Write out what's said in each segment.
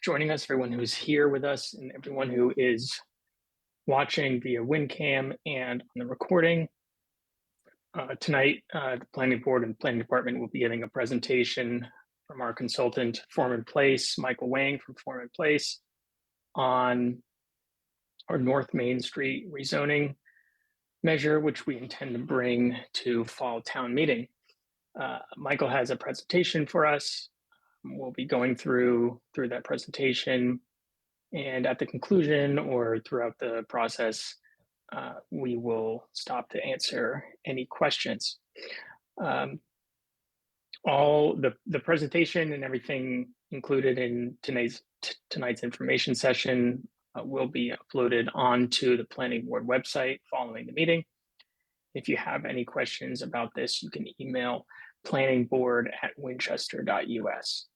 joining us, everyone who's here with us, and everyone who is watching via WinCam and on the recording. Tonight, the Planning Board and Planning Department will be giving a presentation from our consultant, Form Place, Michael Wang from Form Place, on our North Main Street rezoning measure, which we intend to bring to fall town meeting. Michael has a presentation for us. We'll be going through that presentation, and at the conclusion or throughout the process, we will stop to answer any questions. All the presentation and everything included in tonight's information session will be uploaded onto the Planning Board website following the meeting. If you have any questions about this, you can email planningboard@winchester.us.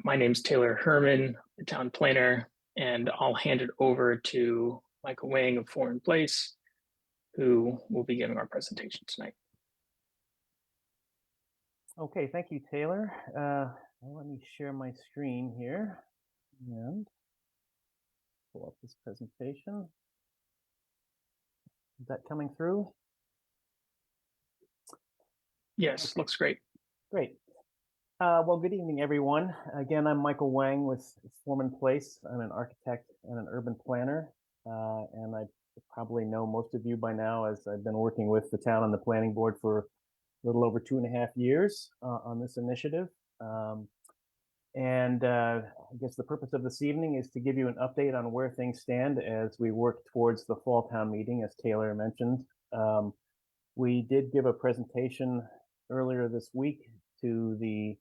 My name's Taylor Herman, the town planner, and I'll hand it over to Michael Wang of Form Place, who will be giving our presentation tonight. Okay, thank you, Taylor. Let me share my screen here and pull up this presentation. Is that coming through? Yes, okay. Looks great. Great. Well, good evening, everyone. Again, I'm Michael Wang with Form Place. I'm an architect and an urban planner, and I probably know most of you by now, as I've been working with the town and the planning board for a little over 2.5 years on this initiative. I guess the purpose of this evening is to give you an update on where things stand as we work towards the fall town meeting, as Taylor mentioned. We did give a presentation earlier this week to the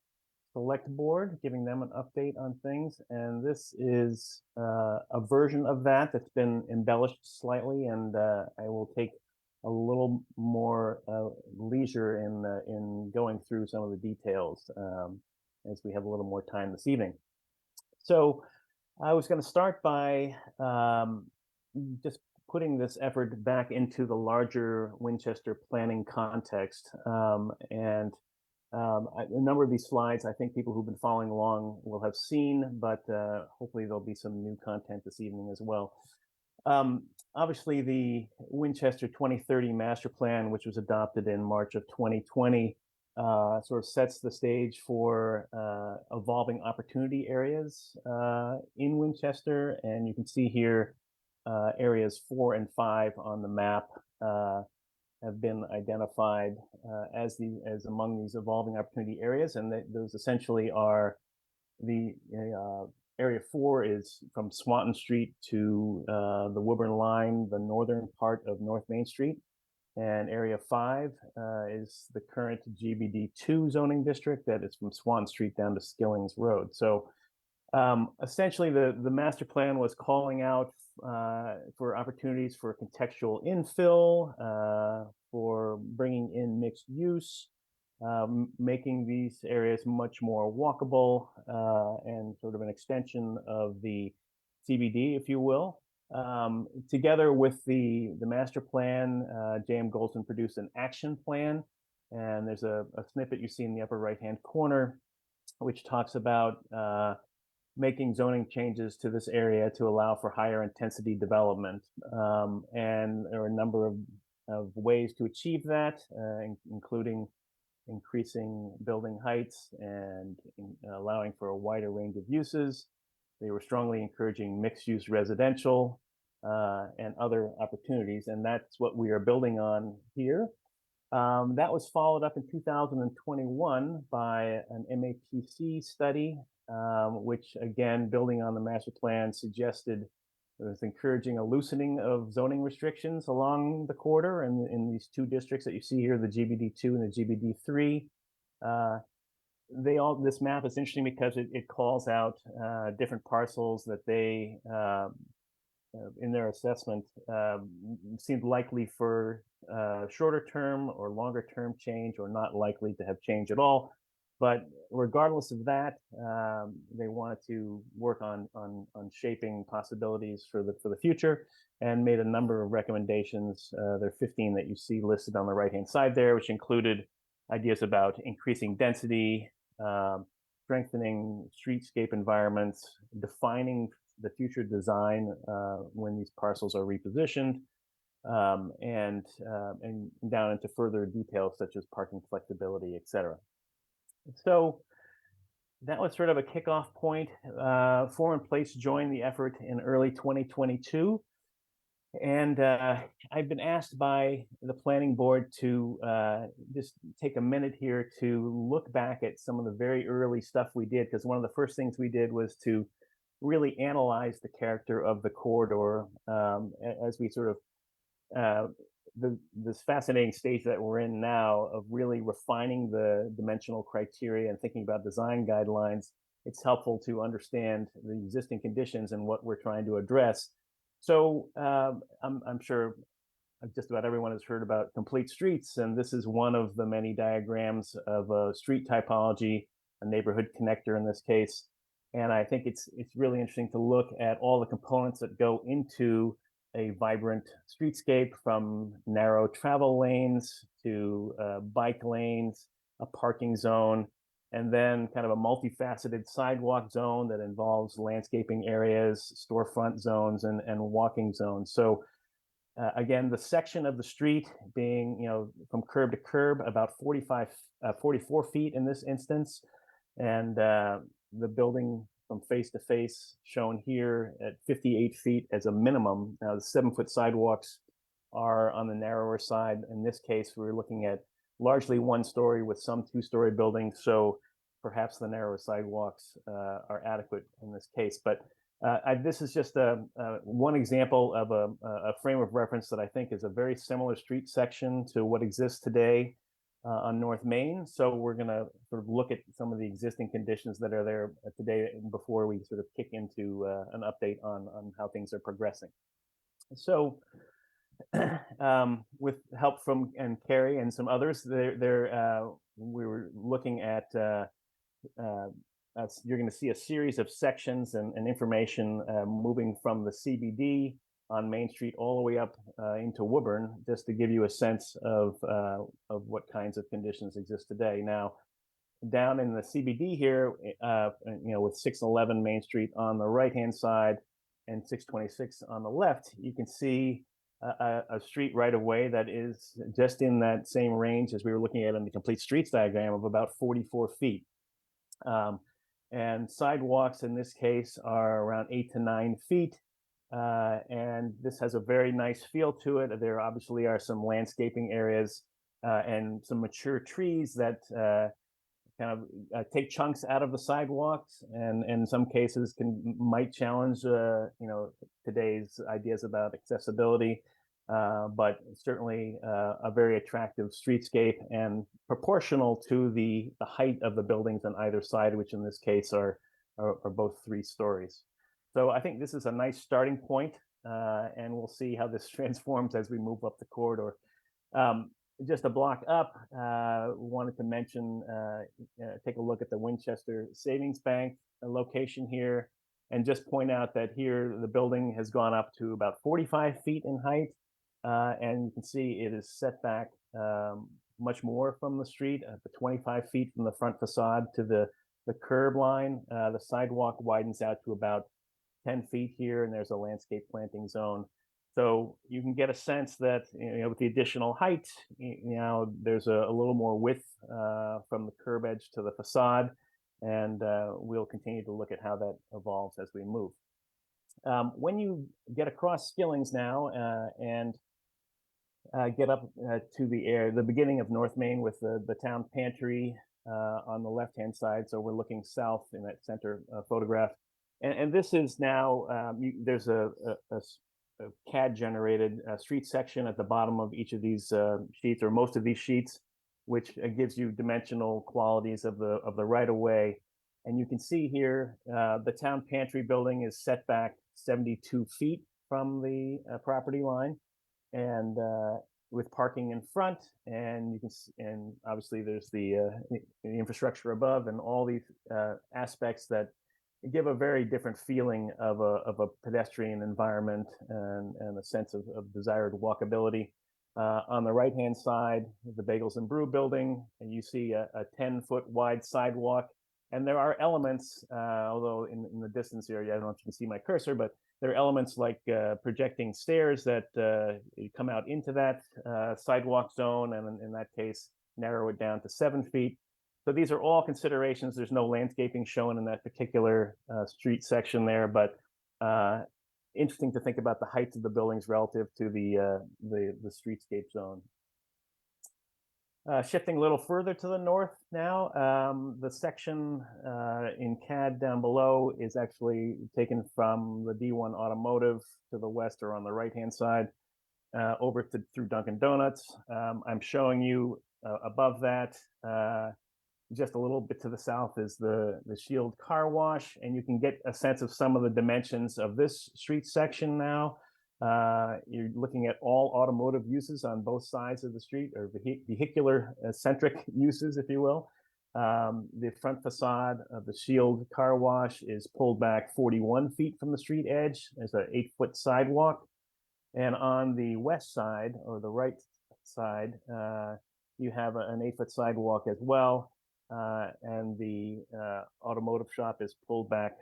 select board, giving them an update on things, and this is a version of that that's been embellished slightly, and I will take a little more leisure in going through some of the details as we have a little more time this evening. So I was going to start by just putting this effort back into the larger Winchester planning context, a number of these slides, I think people who've been following along will have seen, but hopefully there'll be some new content this evening as well. Obviously, the Winchester 2030 Master Plan, which was adopted in March of 2020, sort of sets the stage for evolving opportunity areas in Winchester. And you can see here areas 4 and 5 on the map have been identified as among these evolving opportunity areas, and those essentially are the area 4 is from Swanton Street to the Woburn line, the northern part of North Main Street, and area 5 is the current GBD2 zoning district that is from Swanton Street down to Skillings Road. So essentially, the master plan was calling out for opportunities for contextual infill, for bringing in mixed use, making these areas much more walkable, and sort of an extension of the CBD, if you will. Together with the master plan, J.M. Goldston produced an action plan, and there's a snippet you see in the upper right-hand corner, which talks about making zoning changes to this area to allow for higher intensity development. And there are a number of ways to achieve that, including increasing building heights and allowing for a wider range of uses. They were strongly encouraging mixed-use residential and other opportunities, and that's what we are building on here. That was followed up in 2021 by an MAPC study, which, again, building on the master plan, suggested it was encouraging a loosening of zoning restrictions along the corridor and in these two districts that you see here, the GBD2 and the GBD3. This map is interesting because it calls out different parcels that they, in their assessment, seemed likely for shorter term or longer term change, or not likely to have change at all. But regardless of that, they wanted to work on shaping possibilities for the future, and made a number of recommendations. There are 15 that you see listed on the right-hand side there, which included ideas about increasing density, strengthening streetscape environments, defining the future design when these parcels are repositioned, and down into further details such as parking flexibility, et cetera. So that was sort of a kickoff point. Forum Place joined the effort in early 2022. And I've been asked by the planning board to just take a minute here to look back at some of the very early stuff we did, because one of the first things we did was to really analyze the character of the corridor as we sort of this fascinating stage that we're in now of really refining the dimensional criteria and thinking about design guidelines. It's helpful to understand the existing conditions and what we're trying to address. So I'm sure just about everyone has heard about complete streets, and this is one of the many diagrams of a street typology, a neighborhood connector in this case. And I think it's really interesting to look at all the components that go into a vibrant streetscape, from narrow travel lanes to bike lanes, a parking zone, and then kind of a multifaceted sidewalk zone that involves landscaping areas, storefront zones, and walking zones. So again, the section of the street being, from curb to curb, about 44 feet in this instance, and the building from face to face shown here at 58 feet as a minimum. Now, the 7-foot sidewalks are on the narrower side. In this case, we're looking at largely 1-story with some 2-story buildings, so perhaps the narrower sidewalks are adequate in this case. But this is just one example of a frame of reference that I think is a very similar street section to what exists today on North Main. So we're going to sort of look at some of the existing conditions that are there today before we sort of kick into an update on how things are progressing. So with help from Carrie and some others, we were looking at you're going to see a series of sections and information moving from the CBD on Main Street all the way up into Woburn, just to give you a sense of what kinds of conditions exist today. Now, down in the CBD here, with 611 Main Street on the right-hand side and 626 on the left, you can see a street right away that is just in that same range as we were looking at in the complete streets diagram of about 44 feet. And sidewalks in this case are around 8 to 9 feet. And this has a very nice feel to it. There obviously are some landscaping areas and some mature trees that kind of take chunks out of the sidewalks, and in some cases might challenge today's ideas about accessibility. But certainly a very attractive streetscape and proportional to the height of the buildings on either side, which in this case are both 3 stories. So I think this is a nice starting point, and we'll see how this transforms as we move up the corridor. Just a block up, wanted to mention, take a look at the Winchester Savings Bank location here, and just point out that here the building has gone up to about 45 feet in height. And you can see it is set back much more from the street, 25 feet from the front facade to the curb line. The sidewalk widens out to about 10 feet here, and there's a landscape planting zone. So you can get a sense that with the additional height, there's a little more width from the curb edge to the facade, and we'll continue to look at how that evolves as we move. When you get across Skillings now and get up to the beginning of North Main with the town pantry on the left-hand side, so we're looking south in that center photograph, and this is now there's a CAD-generated street section at the bottom of each of these sheets, or most of these sheets, which gives you dimensional qualities of the right-of-way. And you can see here the town pantry building is set back 72 feet from the property line, and with parking in front, and you can and obviously there's the infrastructure above, and all these aspects that give a very different feeling of a pedestrian environment and a sense of desired walkability. On the right-hand side, the Bagels and Brew building, and you see a 10-foot wide sidewalk And there are elements, although in the distance here, I don't know if you can see my cursor, but there are elements like projecting stairs that come out into that sidewalk zone, and in that case, narrow it down to 7 feet. So these are all considerations. There's no landscaping shown in that particular street section there, but interesting to think about the heights of the buildings relative to the streetscape zone. Shifting a little further to the north now, the section in CAD down below is actually taken from the D1 Automotive to the west, or on the right-hand side, over through Dunkin' Donuts. I'm showing you above that, just a little bit to the south, is the Shield Car Wash, and you can get a sense of some of the dimensions of this street section now. You're looking at all automotive uses on both sides of the street, or vehicular-centric uses, if you will. The front facade of the Shield Car Wash is pulled back 41 feet from the street edge. There's an 8-foot sidewalk. And on the west side, or the right side, you have an 8-foot sidewalk as well. And the automotive shop is pulled back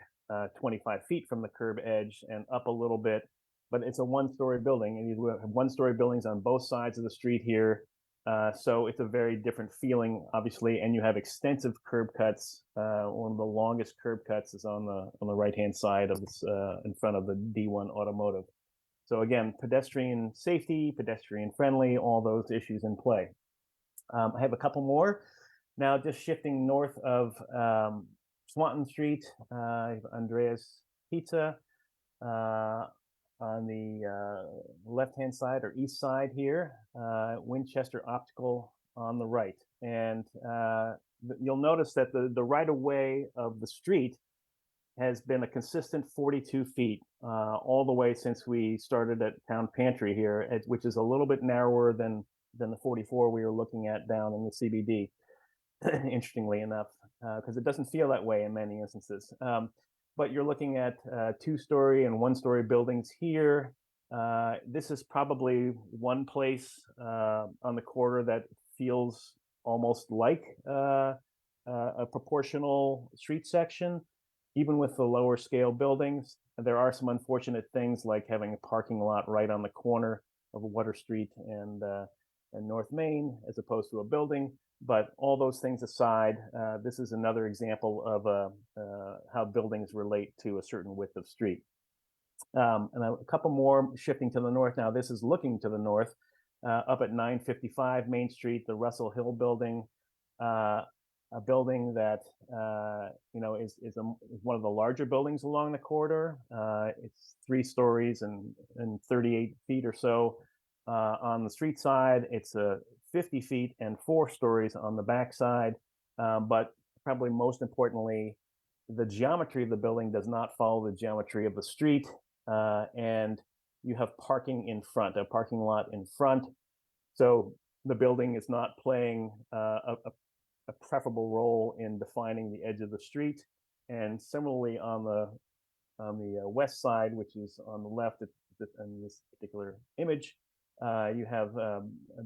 25 feet from the curb edge and up a little bit. But it's a one-story building, and you have one-story buildings on both sides of the street here. So it's a very different feeling, obviously, and you have extensive curb cuts. One of the longest curb cuts is on the right-hand side of this, in front of the D1 Automotive. So again, pedestrian safety, pedestrian friendly, all those issues in play. I have a couple more. Now, just shifting north of Swanton Street, Andrea's Pizza. On the left-hand side, or east side here, Winchester Optical on the right. And you'll notice that the right-of-way of the street has been a consistent 42 feet all the way since we started at Town Pantry here, which is a little bit narrower than the 44 we were looking at down in the CBD, interestingly enough, because it doesn't feel that way in many instances. But you're looking at 2-story and 1-story buildings here. This is probably one place on the corridor that feels almost like a proportional street section, even with the lower scale buildings. There are some unfortunate things, like having a parking lot right on the corner of Water Street and North Main, as opposed to a building. But all those things aside, this is another example of how buildings relate to a certain width of street. And a couple more shifting to the north now. This is looking to the north, up at 955 Main Street, the Russell Hill building, a building that is one of the larger buildings along the corridor. It's 3 stories and 38 feet or so. On the street side, it's 50 feet and 4 stories on the back side. But probably most importantly, the geometry of the building does not follow the geometry of the street. And you have parking in front, a parking lot in front. So the building is not playing a preferable role in defining the edge of the street. And similarly on the west side, which is on the left in this particular image, you have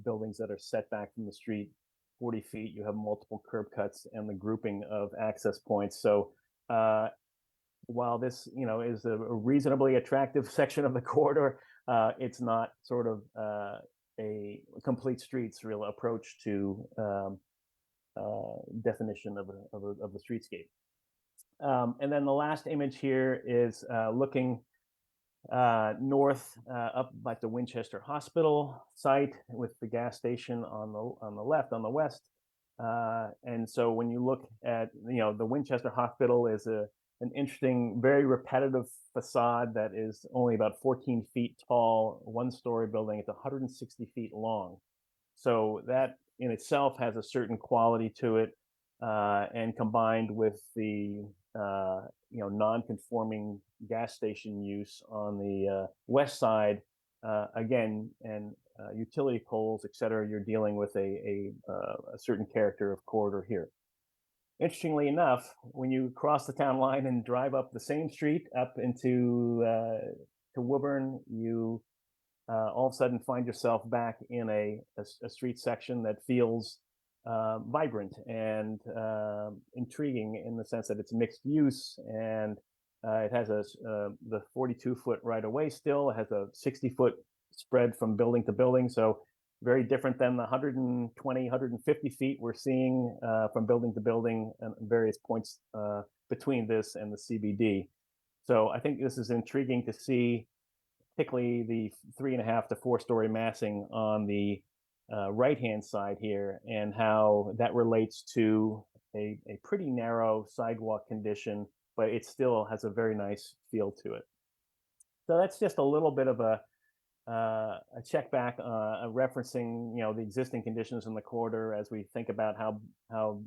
buildings that are set back from the street 40 feet. You have multiple curb cuts and the grouping of access points. So while this is a reasonably attractive section of the corridor, it's not sort of a complete streets real approach to definition of the streetscape. And then the last image here is looking north up by the Winchester Hospital site, with the gas station on the left, on the west. And so when you look at, the Winchester Hospital is an interesting, very repetitive facade that is only about 14 feet tall, 1-story building. It's 160 feet long. So that in itself has a certain quality to it, and combined with the non-conforming gas station use on the west side, again, and utility poles, et cetera, you're dealing with a certain character of corridor here. Interestingly enough, when you cross the town line and drive up the same street up into to Woburn, you all of a sudden find yourself back in a street section that feels vibrant and intriguing in the sense that it's mixed use, and it has the 42-foot right of way still. It has a 60-foot spread from building to building, so very different than the 120, 150 feet we're seeing from building to building and various points between this and the CBD. So I think this is intriguing to see, particularly the 3.5 to 4-story massing on the right-hand side here, and how that relates to a pretty narrow sidewalk condition, but it still has a very nice feel to it. So that's just a little bit of a check back, referencing the existing conditions in the corridor as we think about how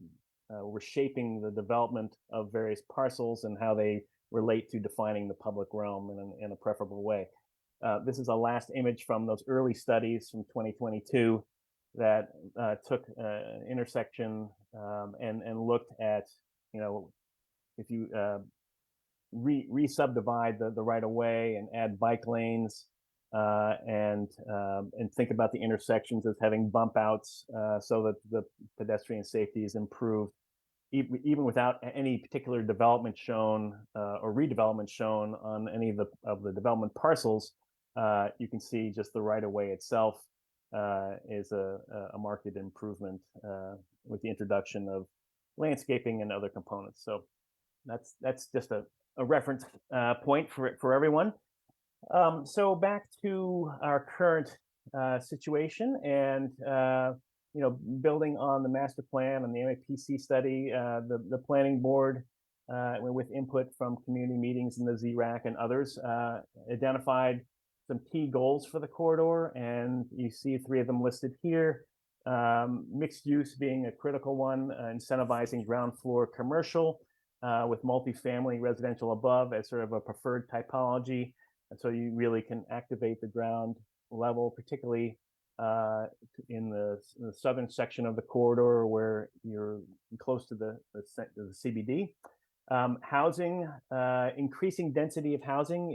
we're shaping the development of various parcels and how they relate to defining the public realm in a preferable way. This is a last image from those early studies from 2022 that took an intersection and looked at, if you re-subdivide the right of way and add bike lanes and think about the intersections as having bump outs so that the pedestrian safety is improved, even without any particular development shown or redevelopment shown on any of the development parcels. You can see just the right of way itself is a marked improvement with the introduction of landscaping and other components. So that's just a reference point for everyone. So back to our current situation, and building on the master plan and the MAPC study, the planning board, with input from community meetings and the ZRAC and others, identified some key goals for the corridor, and you see 3 of them listed here. Mixed use being a critical one, incentivizing ground floor commercial with multifamily residential above as sort of a preferred typology. And so you really can activate the ground level, particularly in the southern section of the corridor where you're close to the CBD. Housing, increasing density of housing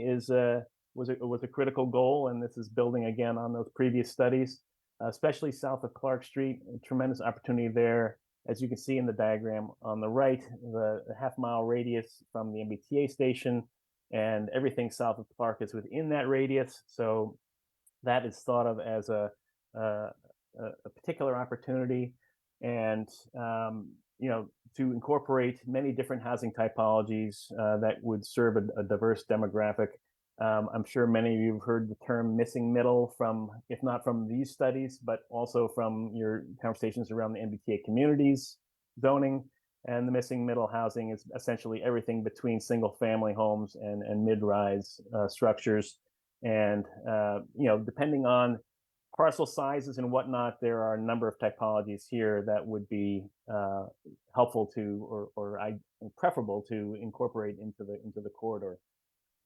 was a critical goal, and this is building again on those previous studies, especially south of Clark Street. A tremendous opportunity there. As you can see in the diagram on the right, the half-mile radius from the MBTA station, and everything south of Clark is within that radius. So that is thought of as a particular opportunity, and to incorporate many different housing typologies that would serve a diverse demographic. I'm sure many of you have heard the term missing middle from, if not from these studies, but also from your conversations around the MBTA communities zoning. And the missing middle housing is essentially everything between single family homes and mid-rise structures. And, depending on parcel sizes and whatnot, there are a number of typologies here that would be helpful to or preferable to incorporate into the corridor.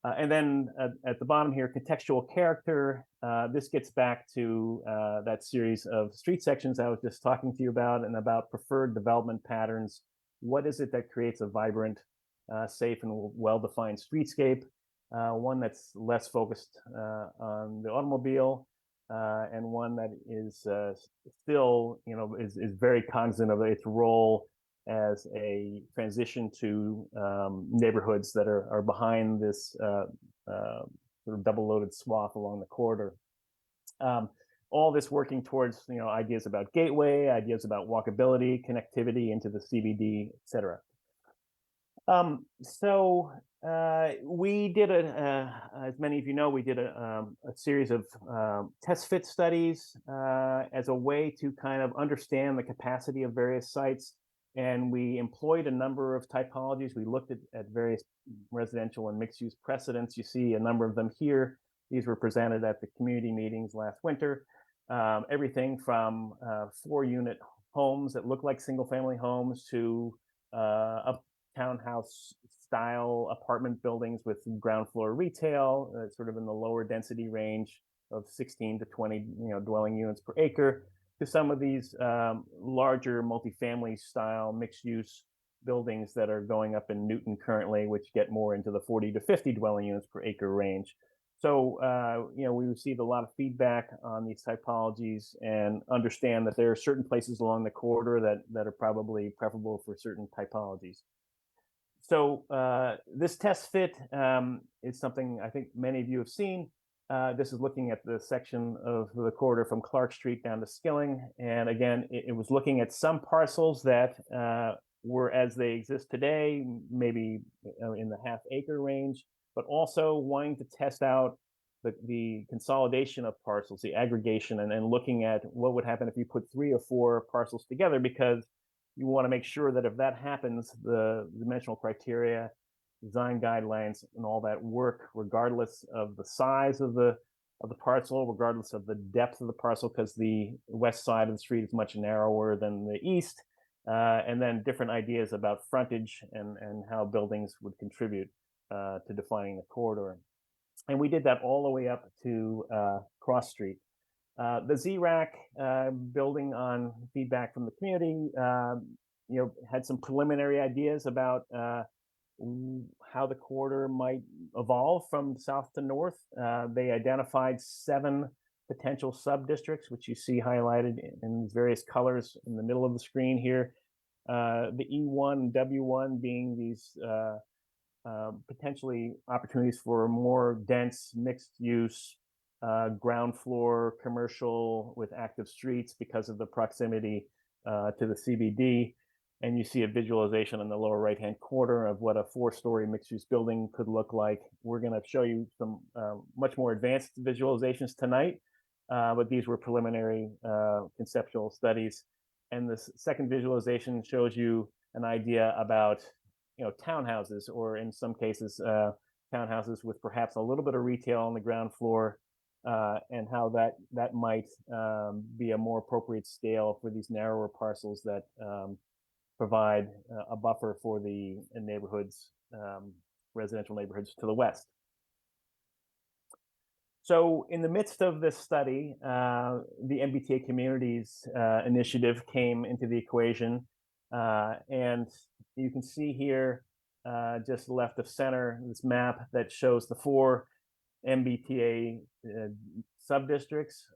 And then at the bottom here, contextual character. This gets back to that series of street sections I was just talking to you about, and about preferred development patterns. What is it that creates a vibrant, safe, and well-defined streetscape? One that's less focused on the automobile, and one that is still, is very cognizant of its role as a transition to neighborhoods that are behind this sort of double-loaded swath along the corridor. All this working towards ideas about gateway, ideas about walkability, connectivity into the CBD, et cetera. So we did as many of you know, we did a series of test fit studies as a way to kind of understand the capacity of various sites. And we employed a number of typologies. We looked at various residential and mixed use precedents. You see a number of them here. These were presented at the community meetings last winter. Everything from 4-unit homes that look like single family homes to up townhouse style apartment buildings with ground floor retail, sort of in the lower density range of 16 to 20 dwelling units per acre, to some of these larger multifamily style mixed use buildings that are going up in Newton currently, which get more into the 40 to 50 dwelling units per acre range. So, we received a lot of feedback on these typologies and understand that there are certain places along the corridor that are probably preferable for certain typologies. So, this test fit is something I think many of you have seen. This is looking at the section of the corridor from Clark Street down to Skilling. And again, it was looking at some parcels that were as they exist today, maybe in the half-acre range, but also wanting to test out the consolidation of parcels, the aggregation, and looking at what would happen if you put 3 or 4 parcels together, because you want to make sure that if that happens, the dimensional criteria, design guidelines, and all that work, regardless of the size of the parcel, regardless of the depth of the parcel, because the west side of the street is much narrower than the east, and then different ideas about frontage and how buildings would contribute to defining the corridor. And we did that all the way up to Cross Street. The ZRAC, building on feedback from the community, had some preliminary ideas about how the corridor might evolve from south to north. They identified 7 potential sub-districts, which you see highlighted in various colors in the middle of the screen here. The E1 and W1 being these potentially opportunities for more dense mixed use ground floor commercial with active streets because of the proximity to the CBD. And you see a visualization in the lower right hand corner of what a 4-story mixed use building could look like. We're going to show you some much more advanced visualizations tonight, but these were preliminary conceptual studies. And this second visualization shows you an idea about townhouses, or in some cases townhouses with perhaps a little bit of retail on the ground floor, and how that might be a more appropriate scale for these narrower parcels that provide a buffer for the neighborhoods, residential neighborhoods to the west. So in the midst of this study, the MBTA Communities initiative came into the equation. And you can see here, just left of center, this map that shows the 4 MBTA sub-districts.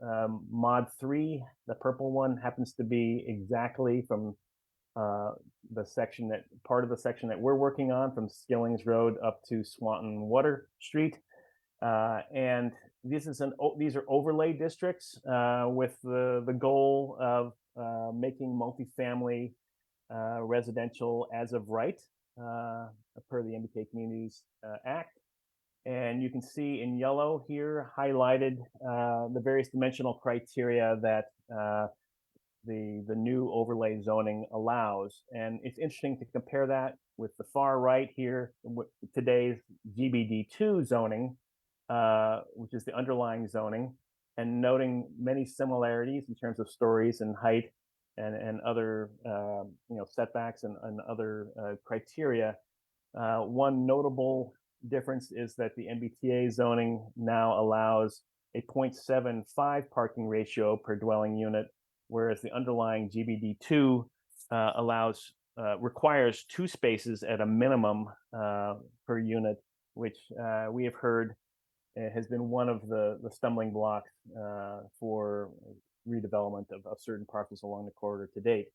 Mod 3, the purple one, happens to be exactly from part of the section that we're working on, from Skillings Road up to Swanton Water Street. And these are overlay districts with the goal of making multifamily residential as of right, per the MBTA Communities Act. And you can see in yellow here highlighted the various dimensional criteria that the new overlay zoning allows. And it's interesting to compare that with the far right here, today's GBD2 zoning, which is the underlying zoning, and noting many similarities in terms of stories and height and other setbacks and other criteria. One notable difference is that the MBTA zoning now allows a 0.75 parking ratio per dwelling unit, whereas the underlying GBD2 requires 2 spaces at a minimum per unit, which we have heard has been one of the stumbling blocks for redevelopment of certain parcels along the corridor to date.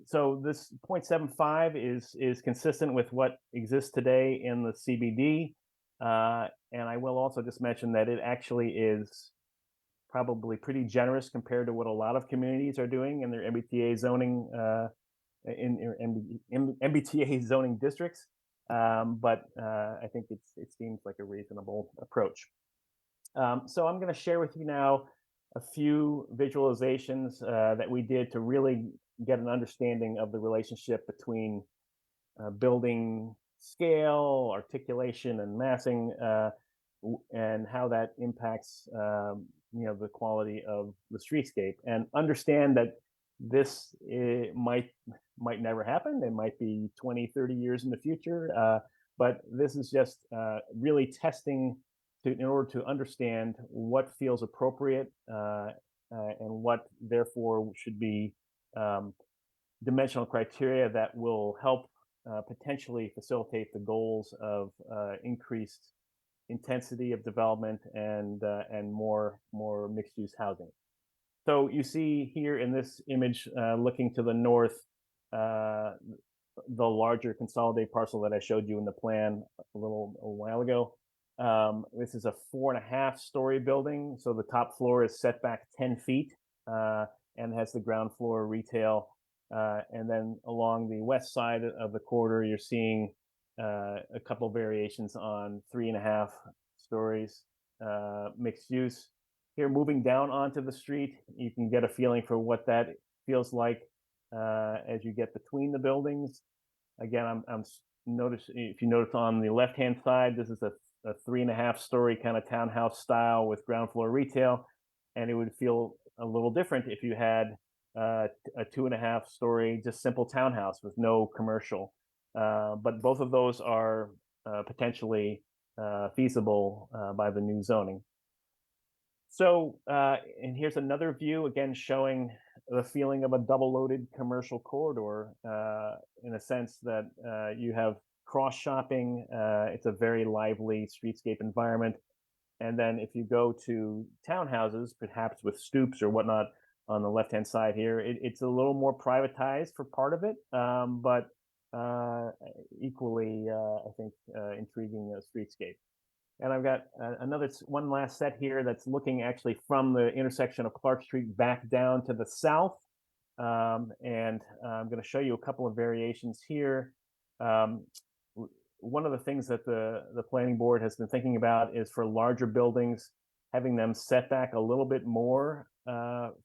So this 0.75 is consistent with what exists today in the CBD. And I will also just mention that it actually is probably pretty generous compared to what a lot of communities are doing in their MBTA zoning, in MBTA zoning districts. But I think it seems like a reasonable approach. So I'm going to share with you now a few visualizations that we did to really get an understanding of the relationship between building scale, articulation, and massing, and how that impacts the quality of the streetscape. And understand that this might never happen. It might be 20, 30 years in the future, but this is just really testing in order to understand what feels appropriate and what therefore should be dimensional criteria that will help potentially facilitate the goals of increased intensity of development and more mixed use housing. So you see here in this image, looking to the north, uh, the larger consolidated parcel that I showed you in the plan a while ago. This is a 4.5-story building. So the top floor is set back 10 feet and has the ground floor retail. And then along the west side of the corridor, you're seeing a couple variations on 3.5 stories, mixed use. Here, moving down onto the street, you can get a feeling for what that feels like as you get between the buildings. Again, I'm notice if you notice on the left-hand side, this is a 3.5-story kind of townhouse style with ground floor retail, and it would feel a little different if you had a 2.5-story just simple townhouse with no commercial. But both of those are potentially feasible by the new zoning. So, and here's another view, again, showing the feeling of a double-loaded commercial corridor in a sense that you have cross-shopping. It's a very lively streetscape environment. And then if you go to townhouses, perhaps with stoops or whatnot on the left-hand side here, it's a little more privatized for part of it, but equally, I think, intriguing streetscape. And I've got one last set here that's looking actually from the intersection of Clark Street back down to the south. And I'm going to show you a couple of variations here. One of the things that the planning board has been thinking about is for larger buildings, having them set back a little bit more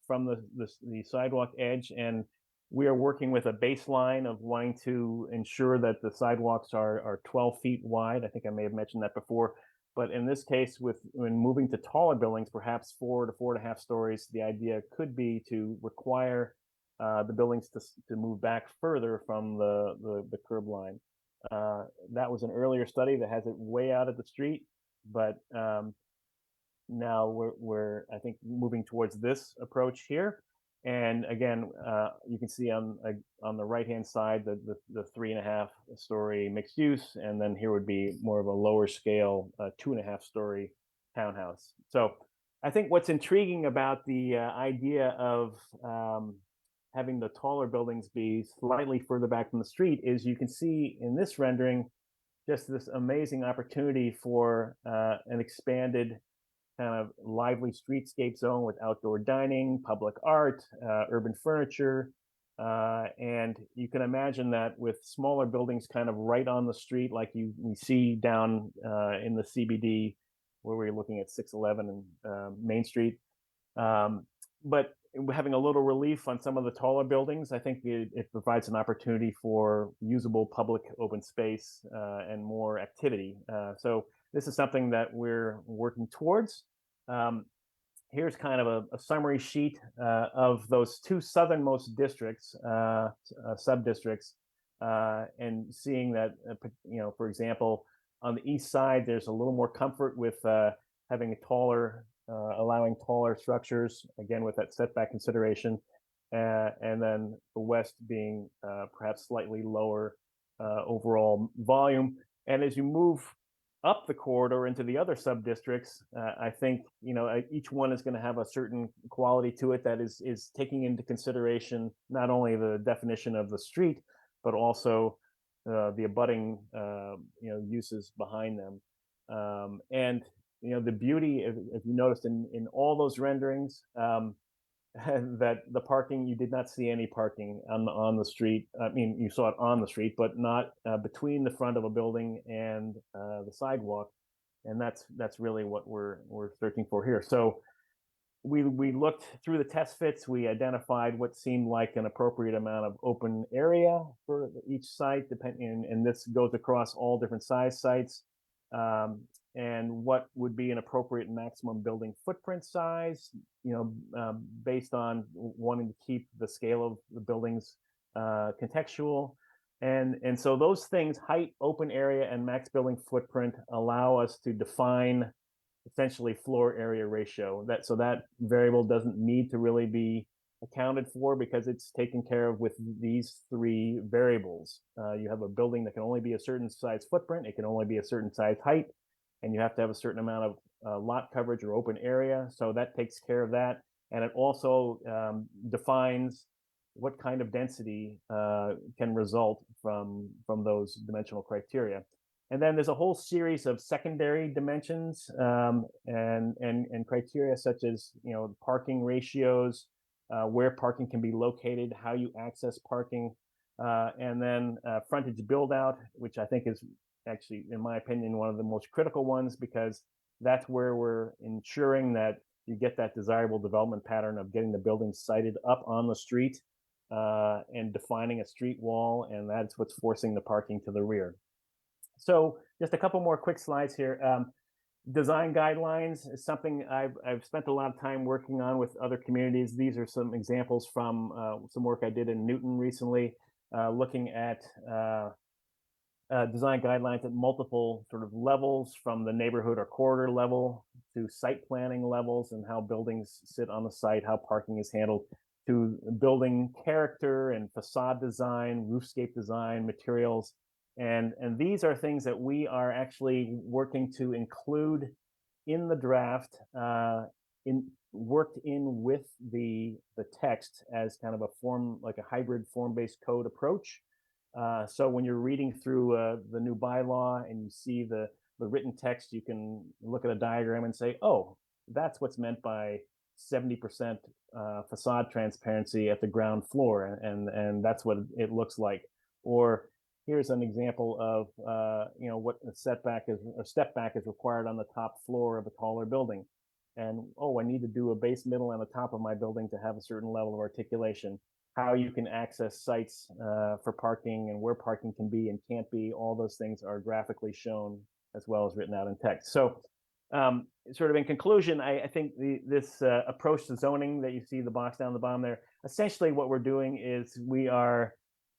from the sidewalk edge. And we are working with a baseline of wanting to ensure that the sidewalks are 12 feet wide. I think I may have mentioned that before. But in this case, when moving to taller buildings, perhaps 4 to 4.5 stories, the idea could be to require the buildings to move back further from the curb line. That was an earlier study that has it way out at the street, but now we're I think moving towards this approach here. And again, you can see on the right-hand side the 3.5-story mixed use, and then here would be more of a lower scale 2.5-story townhouse. So I think what's intriguing about the idea of having the taller buildings be slightly further back from the street is you can see in this rendering just this amazing opportunity for an expanded kind of lively streetscape zone with outdoor dining, public art, urban furniture. And you can imagine that with smaller buildings kind of right on the street, like we see down in the CBD, where we're looking at 611 and Main Street. But having a little relief on some of the taller buildings, I think it provides an opportunity for usable public open space and more activity. So this is something that we're working towards. Here's kind of a summary sheet of those two southernmost districts, sub-districts, and seeing that, for example, on the east side, there's a little more comfort with having a taller, allowing taller structures, again, with that setback consideration, and then the west being perhaps slightly lower overall volume. And as you move up the corridor into the other sub-districts, I think each one is going to have a certain quality to it that is taking into consideration not only the definition of the street, but also the abutting uses behind them. And the beauty, if you noticed in all those renderings, that the parking, you did not see any parking on the street. I mean, you saw it on the street, but not between the front of a building and the sidewalk. And that's really what we're searching for here. So we looked through the test fits. We identified what seemed like an appropriate amount of open area for each site, depending, and this goes across all different size sites. And what would be an appropriate maximum building footprint size, based on wanting to keep the scale of the buildings contextual. And so those things, height, open area, and max building footprint, allow us to define essentially floor area ratio. So that variable doesn't need to really be accounted for because it's taken care of with these three variables. You have a building that can only be a certain size footprint, it can only be a certain size height, and you have to have a certain amount of lot coverage or open area. So that takes care of that. And it also defines what kind of density can result from those dimensional criteria. And then there's a whole series of secondary dimensions and criteria such as, parking ratios, where parking can be located, how you access parking, and then frontage build out, which I think is actually, in my opinion, one of the most critical ones, because that's where we're ensuring that you get that desirable development pattern of getting the building sited up on the street and defining a street wall, and that's what's forcing the parking to the rear. So just a couple more quick slides here. Design guidelines is something I've spent a lot of time working on with other communities. These are some examples from some work I did in Newton recently, looking at design guidelines at multiple sort of levels, from the neighborhood or corridor level to site planning levels and how buildings sit on the site, how parking is handled, to building character and facade design, roofscape design, materials. And these are things that we are actually working to include in the draft, worked in with the text as kind of a form, like a hybrid form-based code approach. So when you're reading through the new bylaw and you see the written text, you can look at a diagram and say, oh, that's what's meant by 70% facade transparency at the ground floor, and that's what it looks like. Or here's an example of what a setback is, a step back is required on the top floor of a taller building. And oh, I need to do a base, middle, and the top of my building to have a certain level of articulation. How you can access sites for parking and where parking can be and can't be, all those things are graphically shown as well as written out in text. So sort of in conclusion, I think this approach to zoning that you see the box down the bottom there, essentially what we're doing is we are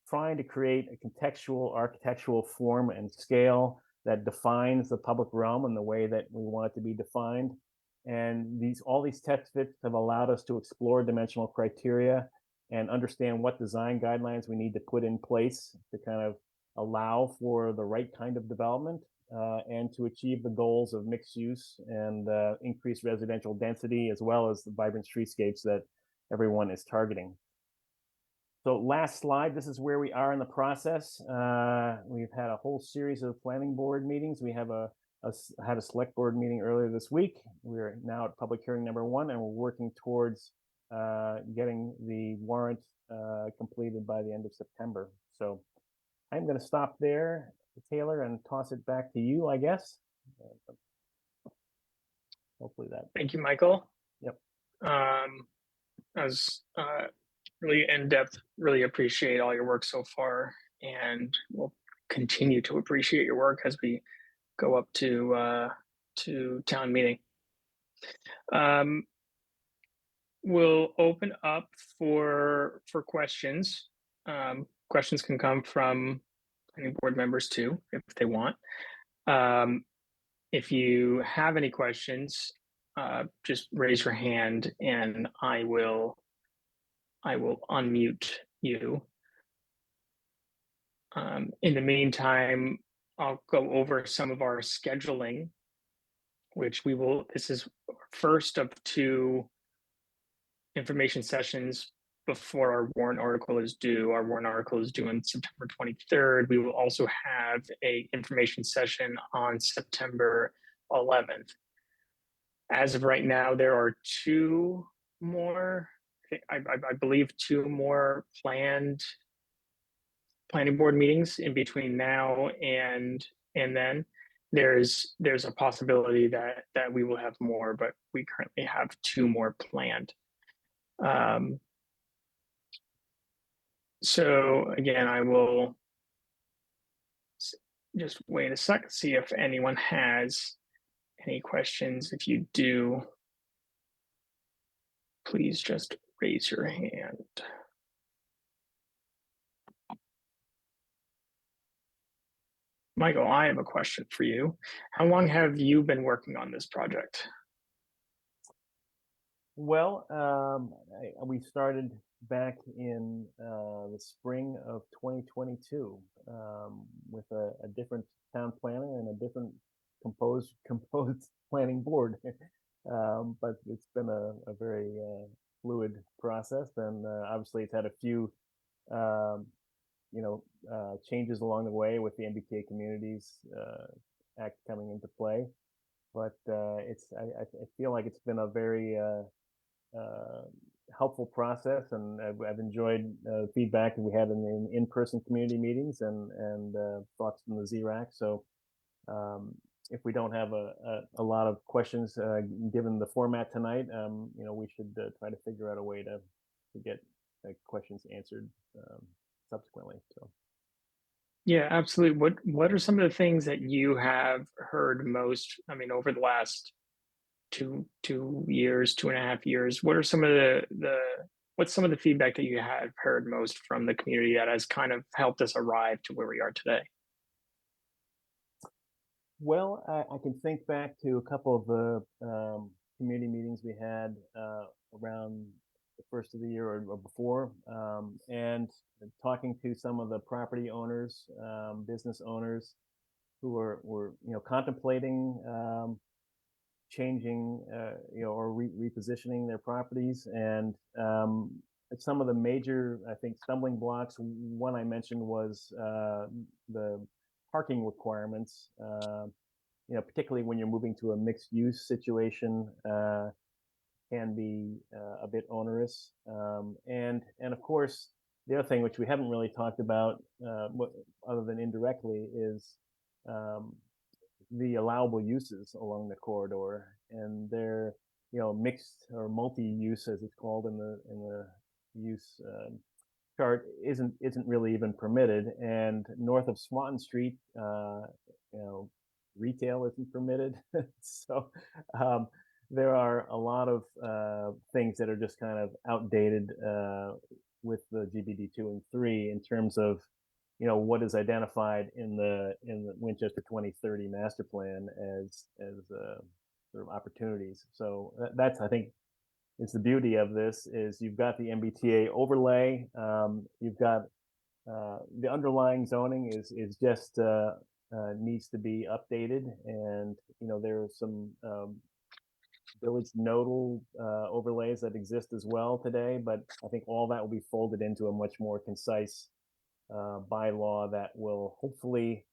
trying to create a contextual architectural form and scale that defines the public realm in the way that we want it to be defined. And all these text fits have allowed us to explore dimensional criteria and understand what design guidelines we need to put in place to kind of allow for the right kind of development and to achieve the goals of mixed use and increased residential density, as well as the vibrant streetscapes that everyone is targeting. So last slide, this is where we are in the process. We've had a whole series of planning board meetings. We have had a select board meeting earlier this week. We're now at public hearing number 1, and we're working towards getting the warrant completed by the end of September. So I'm going to stop there, Taylor, and toss it back to you, I guess. Hopefully that. Thank you, Michael. Yep. That was really in-depth. Really appreciate all your work so far, and we'll continue to appreciate your work as we go up to town meeting. We'll open up for questions. Questions can come from planning board members too, if they want. If you have any questions, just raise your hand and I will unmute you. In the meantime, I'll go over some of our scheduling, which this is first of 2 information sessions before our warrant article is due. Our warrant article is due on September 23rd. We will also have a information session on September 11th. As of right now, there are 2 more, I believe 2 more planned planning board meetings in between now and then. There's a possibility that we will have more, but we currently have 2 more planned. So again, I will just wait a second, see if anyone has any questions. If you do, please just raise your hand. Michael, I have a question for you. How long have you been working on this project? Well, we started back in the spring of 2022 with a different town planner and a different composed planning board. But it's been a very fluid process, and obviously it's had a few um, changes along the way with the MBTA Communities Act coming into play. But I feel like it's been a very uh, helpful process, and I've enjoyed feedback we had in in-person community meetings and thoughts from the ZRAC. So um, if we don't have a lot of questions, given the format tonight, we should try to figure out a way to get questions answered subsequently. So. Yeah, absolutely. What are some of the things that you have heard most? I mean, over the last 2 years, 2.5 years, what are some of the what's some of the feedback that you have heard most from the community that has kind of helped us arrive to where we are today? Well, I can think back to a couple of the community meetings we had around the first of the year or before, and talking to some of the property owners, business owners who were contemplating changing, or repositioning their properties, and some of the major, I think, stumbling blocks. One I mentioned was the parking requirements. Particularly when you're moving to a mixed use situation, can be a bit onerous. And of course, the other thing which we haven't really talked about, other than indirectly, is um, the allowable uses along the corridor, and they're mixed or multi-use, as it's called in the use chart, isn't really even permitted. And north of Swanton Street, you know, retail isn't permitted. So um, there are a lot of things that are just kind of outdated with the GBD 2 and 3 in terms of what is identified in the Winchester 2030 master plan as sort of opportunities. So that's, I think, it's the beauty of this is you've got the MBTA overlay, you've got the underlying zoning is just needs to be updated, and there are some village nodal overlays that exist as well today, but I think all that will be folded into a much more concise bylaw that will hopefully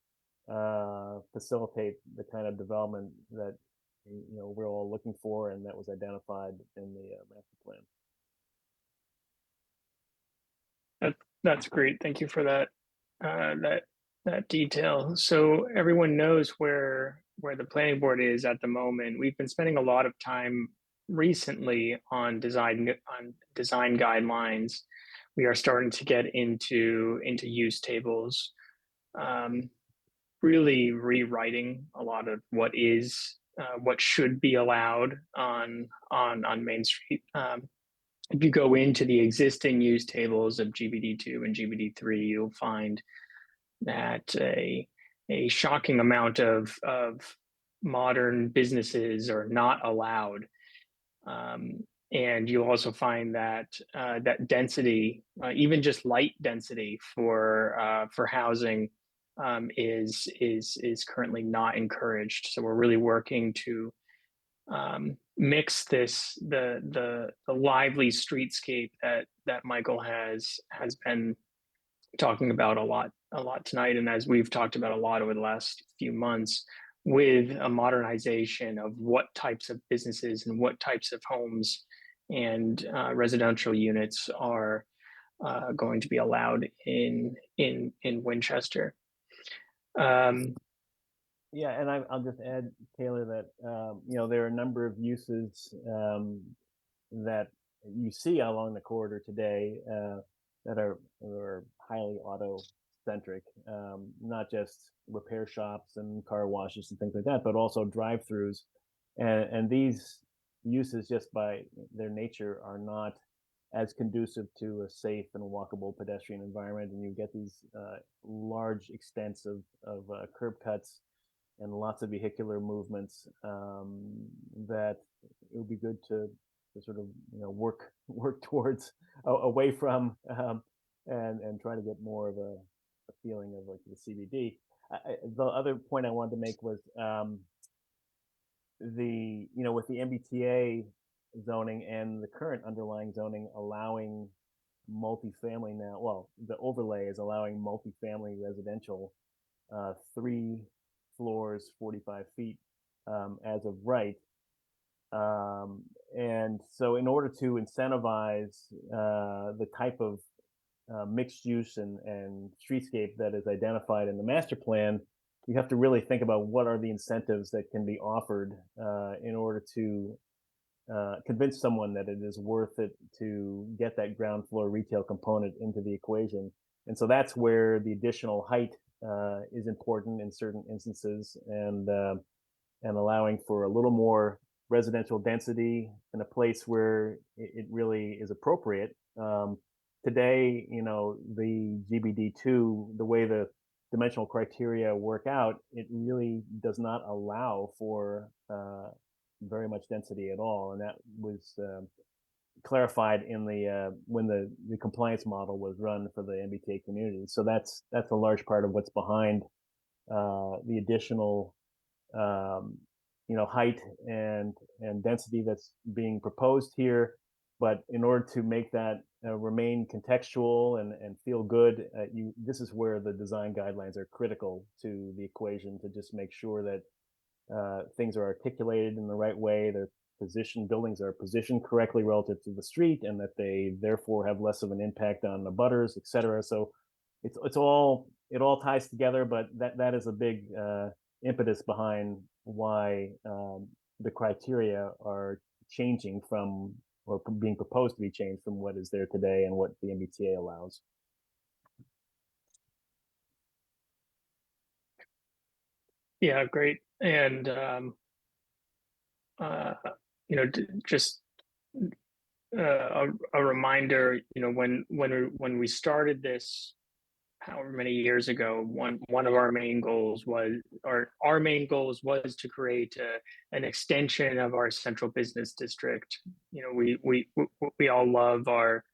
facilitate the kind of development that we're all looking for and that was identified in the master plan. That that's great. Thank you for that detail. So everyone knows where the planning board is at the moment. We've been spending a lot of time recently on design guidelines. We are starting to get into use tables, um, really rewriting a lot of what should be allowed on Main Street. If you go into the existing use tables of GBD2 and GBD3, you'll find that a shocking amount of modern businesses are not allowed. And you'll also find that that density, even just light density for housing, is currently not encouraged. So we're really working to mix the lively streetscape that Michael has been talking about a lot tonight, and as we've talked about a lot over the last few months, with a modernization of what types of businesses and what types of homes and residential units are going to be allowed in Winchester. Um, Yeah, and I'll just add, Taylor, that there are a number of uses that you see along the corridor today that are highly auto centric, not just repair shops and car washes and things like that, but also drive-throughs, and these uses, just by their nature, are not as conducive to a safe and walkable pedestrian environment, and you get these large extents of curb cuts and lots of vehicular movements, that it would be good to sort of work towards away from, and try to get more of a feeling of like the CBD. The other point I wanted to make was with the MBTA zoning and the current underlying zoning allowing multifamily now, well, the overlay is allowing multifamily residential, 3 floors, 45 feet, as of right. And so in order to incentivize the type of mixed use and streetscape that is identified in the master plan, you have to really think about what are the incentives that can be offered in order to convince someone that it is worth it to get that ground floor retail component into the equation. And so that's where the additional height is important in certain instances, and allowing for a little more residential density in a place where it really is appropriate. Today, the GBD2, the way the dimensional criteria work out, it really does not allow for very much density at all, and that was clarified in the when the compliance model was run for the MBTA community. So that's a large part of what's behind the additional height and density that's being proposed here. But in order to make that remain contextual and feel good, this is where the design guidelines are critical to the equation, to just make sure that things are articulated in the right way. Buildings are positioned correctly relative to the street, and that they therefore have less of an impact on the butters, et cetera. So it all ties together, but that is a big impetus behind why the criteria are changing from, or being proposed to be changed from, what is there today and what the MBTA allows. Yeah, great. And just a reminder, when we started this, however many years ago, one of our main goals was, to create an extension of our central business district. We all love our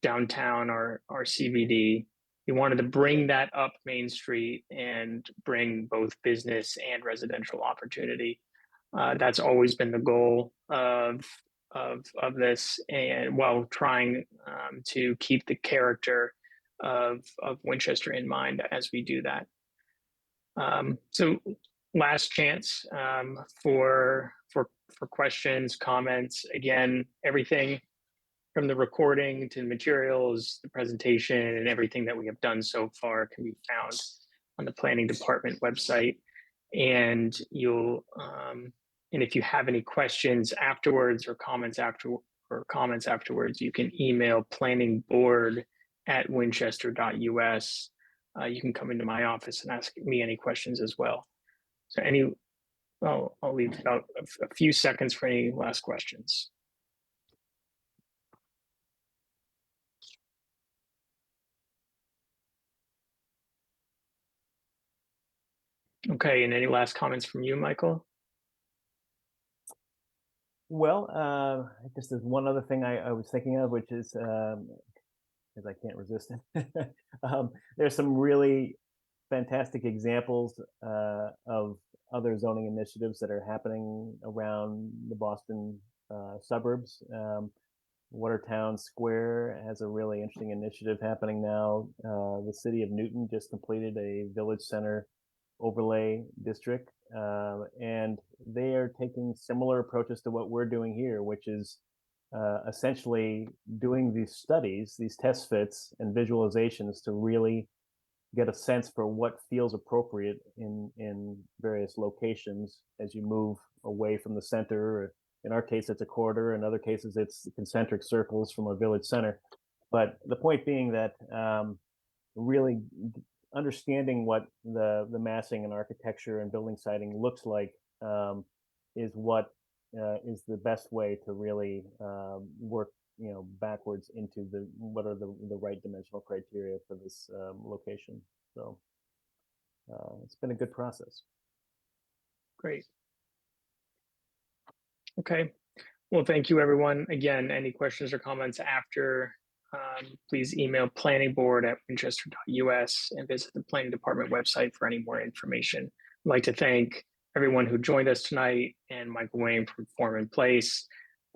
downtown, our CBD. We wanted to bring that up Main Street and bring both business and residential opportunity. That's always been the goal of this, and while trying to keep the character of Winchester in mind as we do that. So last chance for questions, comments. Again, everything from the recording to the materials, the presentation, and everything that we have done so far can be found on the planning department website. And if you have any questions afterwards or comments afterwards, you can email planningboard@winchester.us. You can come into my office and ask me any questions as well. So I'll leave about a few seconds for any last questions. Okay, and any last comments from you, Michael? Well, just there's one other thing I was thinking of, which is, because I can't resist it. There's some really fantastic examples of other zoning initiatives that are happening around the Boston suburbs. Watertown Square has a really interesting initiative happening now. The city of Newton just completed a village center overlay district, and they are taking similar approaches to what we're doing here, which is essentially doing these studies, these test fits and visualizations, to really get a sense for what feels appropriate in various locations as you move away from the center. In our case, it's a corridor. In other cases, it's concentric circles from a village center. But the point being that really understanding what the massing and architecture and building siting looks like is what is the best way to really work backwards into what are the right dimensional criteria for this location. So it's been a good process. Great. Okay. Well, thank you, everyone. Again, any questions or comments after, please email planningboard@winchester.us and visit the planning department website for any more information. I'd like to thank everyone who joined us tonight, and Michael Wayne from Form in Place,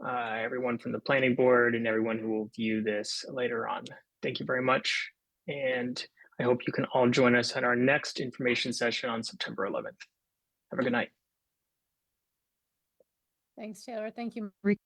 everyone from the planning board, and everyone who will view this later on. Thank you very much. And I hope you can all join us at our next information session on September 11th. Have a good night. Thanks, Taylor. Thank you, Marie.